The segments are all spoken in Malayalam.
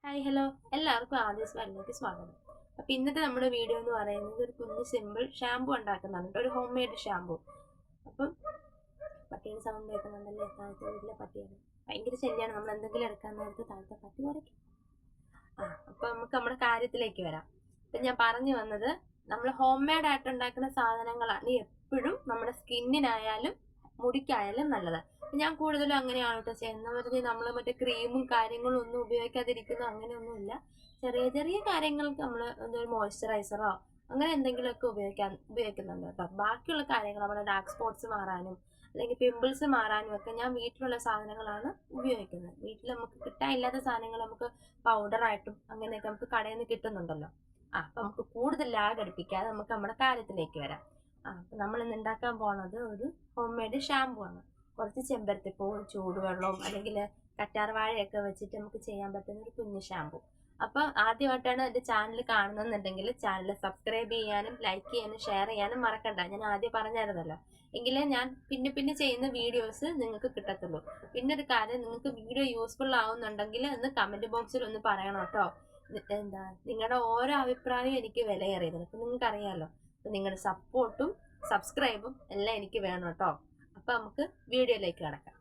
ഹായ് ഹലോ എല്ലാവർക്കും ആദ്യ സ്വാഗതത്തിലേക്ക് സ്വാഗതം. അപ്പോൾ ഇന്നത്തെ നമ്മുടെ വീഡിയോ എന്ന് പറയുന്നത് ഒരു കുഞ്ഞ് സിമ്പിൾ ഷാമ്പു ഉണ്ടാക്കുന്നതാണ്, ഒരു ഹോം മെയ്ഡ് ഷാമ്പു. അപ്പം പട്ടിയുടെ സൗണ്ട് കേൾക്കുന്നുണ്ടല്ലേ, താഴത്തെ വീട്ടിലെ പട്ടിയാണ്. ഭയങ്കര ശല്യമാണ്, നമ്മൾ എന്തെങ്കിലും എടുക്കാൻ നേരത്തെ താഴത്തെ പട്ടി കുറയ്ക്കും. അപ്പോൾ നമുക്ക് നമ്മുടെ കാര്യത്തിലേക്ക് വരാം. അപ്പം ഞാൻ പറഞ്ഞു വന്നത്, നമ്മൾ ഹോം മെയ്ഡ് ആയിട്ട് ഉണ്ടാക്കുന്ന സാധനങ്ങളാണ് എപ്പോഴും നമ്മുടെ സ്കിന്നിനായാലും മുടിക്കായാലും നല്ലത്. ഞാൻ കൂടുതലും അങ്ങനെയാണ് കേട്ടോ ചെയ്യുന്നത്. നമ്മൾ മറ്റേ ക്രീമും കാര്യങ്ങളും ഒന്നും ഉപയോഗിക്കാതിരിക്കുന്നു അങ്ങനെയൊന്നുമില്ല. ചെറിയ ചെറിയ കാര്യങ്ങൾക്ക് നമ്മൾ എന്തൊരു മോയ്സ്ചറൈസറോ അങ്ങനെ എന്തെങ്കിലുമൊക്കെ ഉപയോഗിക്കുന്നുണ്ട് കേട്ടോ. ബാക്കിയുള്ള കാര്യങ്ങൾ നമ്മുടെ ഡാർക്ക് സ്പോട്ട്സ് മാറാനും അല്ലെങ്കിൽ പിമ്പിൾസ് മാറാനും ഒക്കെ ഞാൻ വീട്ടിലുള്ള സാധനങ്ങളാണ് ഉപയോഗിക്കുന്നത്. വീട്ടിൽ നമുക്ക് കിട്ടാനില്ലാത്ത സാധനങ്ങൾ നമുക്ക് പൗഡറായിട്ടും അങ്ങനെയൊക്കെ നമുക്ക് കടയിൽ നിന്ന് കിട്ടുന്നുണ്ടല്ലോ. അപ്പം നമുക്ക് കൂടുതൽ ലാഗ് അടുപ്പിക്കാതെ നമുക്ക് നമ്മുടെ കാര്യത്തിലേക്ക് വരാം. അപ്പം നമ്മൾ ഇന്ന് ഉണ്ടാക്കാൻ പോകുന്നത് ഒരു ഹോം മെയ്ഡ് ഷാമ്പു ആണ്. കുറച്ച് ചെമ്പരത്തിപ്പൂവും ചൂടുവെള്ളവും അല്ലെങ്കിൽ കറ്റാർവാഴയൊക്കെ വെച്ചിട്ട് നമുക്ക് ചെയ്യാൻ പറ്റുന്ന ഒരു കുഞ്ഞു ഷാമ്പു. അപ്പം ആദ്യമായിട്ടാണ് എൻ്റെ ചാനൽ കാണുന്നുണ്ടെങ്കിൽ ചാനൽ സബ്സ്ക്രൈബ് ചെയ്യാനും ലൈക്ക് ചെയ്യാനും ഷെയർ ചെയ്യാനും മറക്കണ്ട. ഞാൻ ആദ്യം പറഞ്ഞായിരുന്നല്ലോ, എങ്കിലേ ഞാൻ പിന്നെ ചെയ്യുന്ന വീഡിയോസ് നിങ്ങൾക്ക് കിട്ടത്തുള്ളൂ. പിന്നെ ഒരു കാര്യം, നിങ്ങൾക്ക് വീഡിയോ യൂസ്ഫുൾ ആവുന്നുണ്ടെങ്കിൽ ഒന്ന് കമൻറ്റ് ബോക്സിൽ ഒന്ന് പറയണം കേട്ടോ. നിങ്ങളുടെ ഓരോ അഭിപ്രായവും എനിക്ക് വിലയേറിയത്. അപ്പം നിങ്ങൾക്കറിയാമല്ലോ, അപ്പം നിങ്ങളുടെ സപ്പോർട്ടും സബ്സ്ക്രൈബും എല്ലാം എനിക്ക് വേണം കേട്ടോ. അപ്പം നമുക്ക് വീഡിയോയിലേക്ക് കിടക്കാം.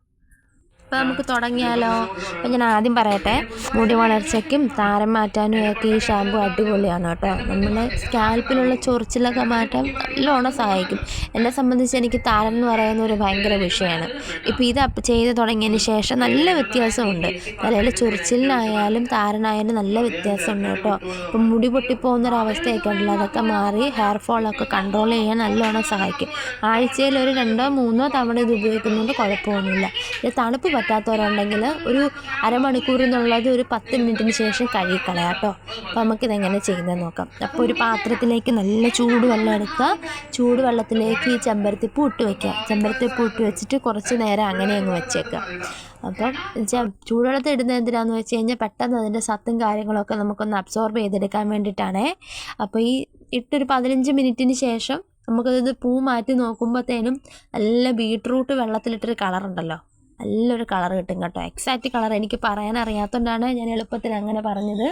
അപ്പോൾ നമുക്ക് തുടങ്ങിയാലോ. അപ്പോൾ ഞാൻ ആദ്യം പറയട്ടെ, മുടി വളർച്ചയ്ക്കും താരം മാറ്റാനും ഒക്കെ ഈ ഷാമ്പു അടിപൊളിയാണ് കേട്ടോ. നമ്മുടെ സ്കാൽപ്പിലുള്ള ചൊറിച്ചിലൊക്കെ മാറ്റാൻ നല്ലോണം സഹായിക്കും. എന്നെ സംബന്ധിച്ച് എനിക്ക് താരൻ എന്ന് പറയുന്ന ഒരു ഭയങ്കര വിഷയമാണ്. ഇപ്പോൾ ഇത് ചെയ്ത് തുടങ്ങിയതിന് ശേഷം നല്ല വ്യത്യാസമുണ്ട്. തലയിൽ ചൊറിച്ചിലിനായാലും താരനായാലും നല്ല വ്യത്യാസമുണ്ട് കേട്ടോ. ഇപ്പം മുടി പൊട്ടിപ്പോകുന്നൊരവസ്ഥയൊക്കെ ഉണ്ടല്ലോ, അതൊക്കെ മാറി ഹെയർ ഫോളൊക്കെ കൺട്രോൾ ചെയ്യാൻ നല്ലോണം സഹായിക്കും. ആഴ്ചയിൽ ഒരു 2-3 തവണ ഇത് ഉപയോഗിക്കുന്നതുകൊണ്ട് കുഴപ്പമൊന്നുമില്ല. ഇത് തണുപ്പ് പറ്റാത്തവരുണ്ടെങ്കിൽ ഒരു അരമണിക്കൂർ എന്നുള്ളത് ഒരു 10 മിനിറ്റിന് ശേഷം കഴുകിക്കളയാം കേട്ടോ. അപ്പോൾ നമുക്കിതെങ്ങനെ ചെയ്യുന്നത് നോക്കാം. അപ്പോൾ ഒരു പാത്രത്തിലേക്ക് നല്ല ചൂടുവെള്ളം എടുക്കുക. ചൂടുവെള്ളത്തിലേക്ക് ഈ ചെമ്പരത്തിപ്പൂ ഇട്ട് വയ്ക്കുക. ചെമ്പരത്തിപ്പൂ ഇട്ട് വെച്ചിട്ട് കുറച്ച് നേരം അങ്ങനെ അങ്ങ് വെച്ചേക്കുക. അപ്പം ചൂടുവെള്ളത്തിൽ ഇടുന്നത് എന്തിനാന്ന് വെച്ച് കഴിഞ്ഞാൽ പെട്ടെന്ന് അതിൻ്റെ സത്തും കാര്യങ്ങളൊക്കെ നമുക്കൊന്ന് അബ്സോർബ് ചെയ്തെടുക്കാൻ വേണ്ടിയിട്ടാണേ. അപ്പോൾ ഈ ഇട്ടൊരു 15 മിനിറ്റിന് ശേഷം നമുക്കത് പൂ മാറ്റി നോക്കുമ്പോഴത്തേനും നല്ല ബീട്രൂട്ട് വെള്ളത്തിലിട്ടൊരു കളറുണ്ടല്ലോ, നല്ലൊരു കളർ കിട്ടും കേട്ടോ. എക്സാക്റ്റ് കളർ എനിക്ക് പറയാൻ അറിയാത്തതുകൊണ്ടാണ് ഞാൻ എളുപ്പത്തിൽ അങ്ങനെ പറഞ്ഞത്.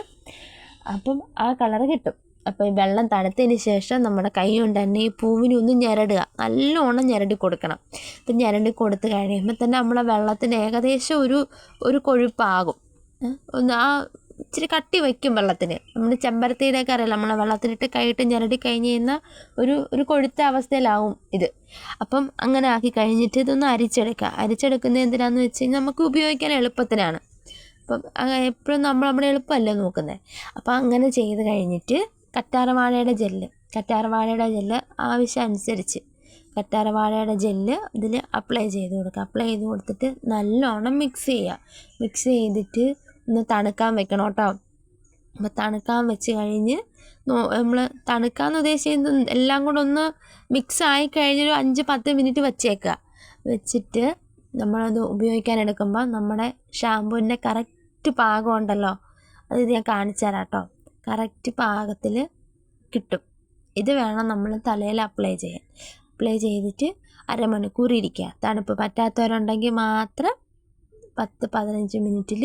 അപ്പം ആ കളർ കിട്ടും. അപ്പോൾ ഈ വെള്ളം തണുത്തതിന് ശേഷം നമ്മുടെ കൈ കൊണ്ട് തന്നെ ഈ പൂവിനെ ഒന്ന് ഞെരടുക, നല്ലോണം ഞെരടി കൊടുക്കണം. അപ്പം ഞെരടി കൊടുത്ത് കഴിയുമ്പോൾ തന്നെ നമ്മളെ വെള്ളത്തിന് ഏകദേശം ഒരു കൊഴുപ്പാകും. ഒന്ന് ഇച്ചിരി കട്ടി വയ്ക്കും വെള്ളത്തിന്. നമ്മൾ ചെമ്പരത്തിയുടെയൊക്കെ അറിയില്ല, നമ്മളെ വെള്ളത്തിലിട്ട് കൈയിട്ട് ഞെരടി കഴിഞ്ഞ് കഴിഞ്ഞാൽ ഒരു കൊഴുത്ത അവസ്ഥയിലാവും ഇത്. അപ്പം അങ്ങനെ ആക്കി കഴിഞ്ഞിട്ട് ഇതൊന്ന് അരിച്ചെടുക്കുന്നത് എന്തിനാന്ന് വെച്ച് കഴിഞ്ഞാൽ നമുക്ക് ഉപയോഗിക്കാൻ എളുപ്പത്തിനാണ്. അപ്പം എപ്പോഴും നമ്മുടെ എളുപ്പമല്ലേ നോക്കുന്നത്. അപ്പം അങ്ങനെ ചെയ്ത് കഴിഞ്ഞിട്ട് കറ്റാർവാഴയുടെ ജെല്ല് ആവശ്യമനുസരിച്ച് കറ്റാർവാഴയുടെ ജെല്ല് ഇതിൽ അപ്ലൈ ചെയ്ത് കൊടുക്കുക. അപ്ലൈ ചെയ്ത് കൊടുത്തിട്ട് നല്ലോണം മിക്സ് ചെയ്തിട്ട് ഒന്ന് തണുക്കാൻ വെക്കണം കേട്ടോ. അപ്പോൾ തണുക്കാൻ വെച്ച് കഴിഞ്ഞ് നമ്മൾ തണുക്കാമെന്ന് ഉദ്ദേശിക്കുന്നത് എല്ലാം കൂടെ ഒന്ന് മിക്സ് ആയി കഴിഞ്ഞൊരു 5-10 മിനിറ്റ് വെച്ചിട്ട് നമ്മളത് ഉപയോഗിക്കാൻ എടുക്കുമ്പോൾ നമ്മുടെ ഷാമ്പുവിൻ്റെ കറക്റ്റ് പാകം ഉണ്ടല്ലോ, അത് ഞാൻ കാണിച്ചു തരാം കേട്ടോ. കറക്റ്റ് പാകത്തിൽ കിട്ടും. ഇത് വേണം നമ്മൾ തലയിൽ അപ്ലൈ ചെയ്തിട്ട് അരമണിക്കൂർ ഇരിക്കുക. തണുപ്പ് പറ്റാത്തവരുണ്ടെങ്കിൽ മാത്രം 10-15 മിനിറ്റിൽ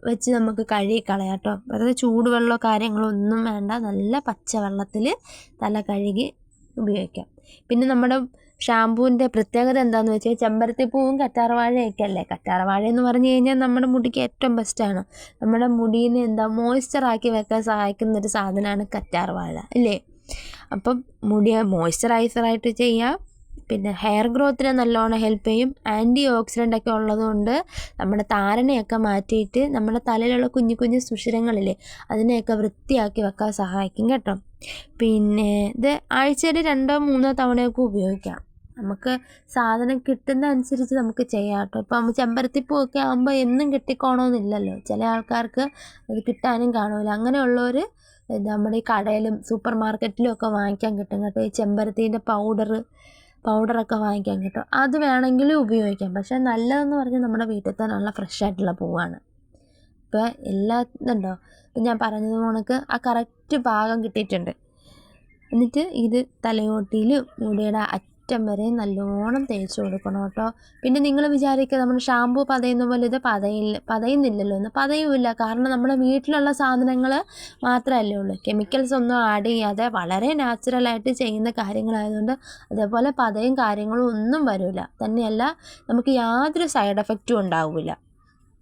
വെച്ച് നമുക്ക് കഴുകിക്കളയാം കേട്ടോ. വെറുതെ ചൂടുവെള്ളമോ കാര്യങ്ങളോ ഒന്നും വേണ്ട, നല്ല പച്ചവെള്ളത്തിൽ തല കഴുകി ഉപയോഗിക്കാം. പിന്നെ നമ്മുടെ ഷാമ്പൂവിൻ്റെ പ്രത്യേകത എന്താണെന്ന് വെച്ചാൽ ചെമ്പരത്തിപ്പൂവും കറ്റാർവാഴയൊക്കെ അല്ലേ. കറ്റാർവാഴ എന്ന് പറഞ്ഞു കഴിഞ്ഞാൽ നമ്മുടെ മുടിക്ക് ഏറ്റവും ബെസ്റ്റാണ്. നമ്മുടെ മുടീനെ മോയ്സ്ചറാക്കി വെക്കാൻ സഹായിക്കുന്ന ഒരു സാധനമാണ് കറ്റാർവാഴ അല്ലേ. അപ്പം മുടിയെ മോയ്സ്ചറൈസറായിട്ട് ചെയ്യാം. പിന്നെ ഹെയർ ഗ്രോത്തിന് നല്ലോണം ഹെൽപ്പ് ചെയ്യും. ആൻറ്റി ഓക്സിഡൻ്റ് ഒക്കെ ഉള്ളതുകൊണ്ട് നമ്മുടെ താരനെയൊക്കെ മാറ്റിയിട്ട് നമ്മുടെ തലയിലുള്ള കുഞ്ഞു സുഷിരങ്ങളില്ലേ, അതിനെയൊക്കെ വൃത്തിയാക്കി വെക്കാൻ സഹായിക്കും കേട്ടോ. പിന്നെ ഇത് ആഴ്ചയിൽ 2-3 തവണയൊക്കെ ഉപയോഗിക്കാം. നമുക്ക് സാധനം കിട്ടുന്ന അനുസരിച്ച് നമുക്ക് ചെയ്യാം കേട്ടോ. ഇപ്പം ചെമ്പരത്തിപ്പൂവൊക്കെ ആകുമ്പോൾ എന്നും കിട്ടിക്കോണമെന്നില്ലല്ലോ, ചില ആൾക്കാർക്ക് അത് കിട്ടാനും കാണുമല്ലോ. അങ്ങനെയുള്ളവർ നമ്മുടെ ഈ കടയിലും സൂപ്പർ മാർക്കറ്റിലും ഒക്കെ വാങ്ങിക്കാൻ കിട്ടും കേട്ടോ. ഈ ചെമ്പരത്തീൻ്റെ പൗഡറൊക്കെ വാങ്ങിക്കാൻ കിട്ടും. അത് വേണമെങ്കിലും ഉപയോഗിക്കാം. പക്ഷേ നല്ലതെന്ന് പറഞ്ഞാൽ നമ്മുടെ വീട്ടിൽ തന്നെയുള്ള ഫ്രഷ് ആയിട്ടുള്ള പൂവാണ്. ഇപ്പോൾ ഇതുണ്ടോ, ഇപ്പം ഞാൻ പറഞ്ഞത് കണക്ക് ആ കറക്റ്റ് പാകം കിട്ടിയിട്ടുണ്ട്. എന്നിട്ട് ഇത് തലയോട്ടിയിലും മുടിയുടെ അറ്റം വരെ നല്ലോണം തേച്ച് കൊടുക്കണം കേട്ടോ. പിന്നെ നിങ്ങൾ വിചാരിക്കുക നമ്മൾ ഷാമ്പു പതയുന്ന പോലെ ഇത് പതയുന്നില്ലല്ലോ എന്ന്. പതയുമില്ല. കാരണം നമ്മുടെ വീട്ടിലുള്ള സാധനങ്ങൾ മാത്രമല്ലേ ഉള്ളൂ. കെമിക്കൽസ് ഒന്നും ആഡ് ചെയ്യാതെ വളരെ നാച്ചുറലായിട്ട് ചെയ്യുന്ന കാര്യങ്ങളായതുകൊണ്ട് അതേപോലെ പതയും കാര്യങ്ങളും ഒന്നും വരില്ല. തന്നെയല്ല നമുക്ക് യാതൊരു സൈഡ് എഫക്റ്റും ഉണ്ടാവില്ല.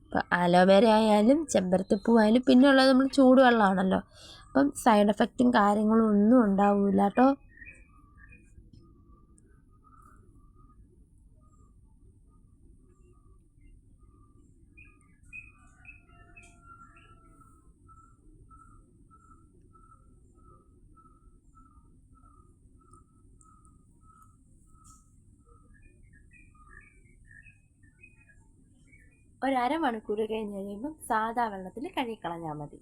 ഇപ്പോൾ അലോവേര ആയാലും ചെമ്പരത്തിപ്പൂ ആയാലും പിന്നെ ഉള്ളത് നമ്മൾ ചൂടുവെള്ളമാണല്ലോ. അപ്പം സൈഡ് എഫക്റ്റും കാര്യങ്ങളും ഒന്നും ഉണ്ടാവില്ല കേട്ടോ. ഒരു 1/2 മണിക്കൂർ കഴിഞ്ഞ് കഴിയുമ്പം സാദാ വെള്ളത്തിൽ കഴുകിക്കളഞ്ഞാൽ മതി.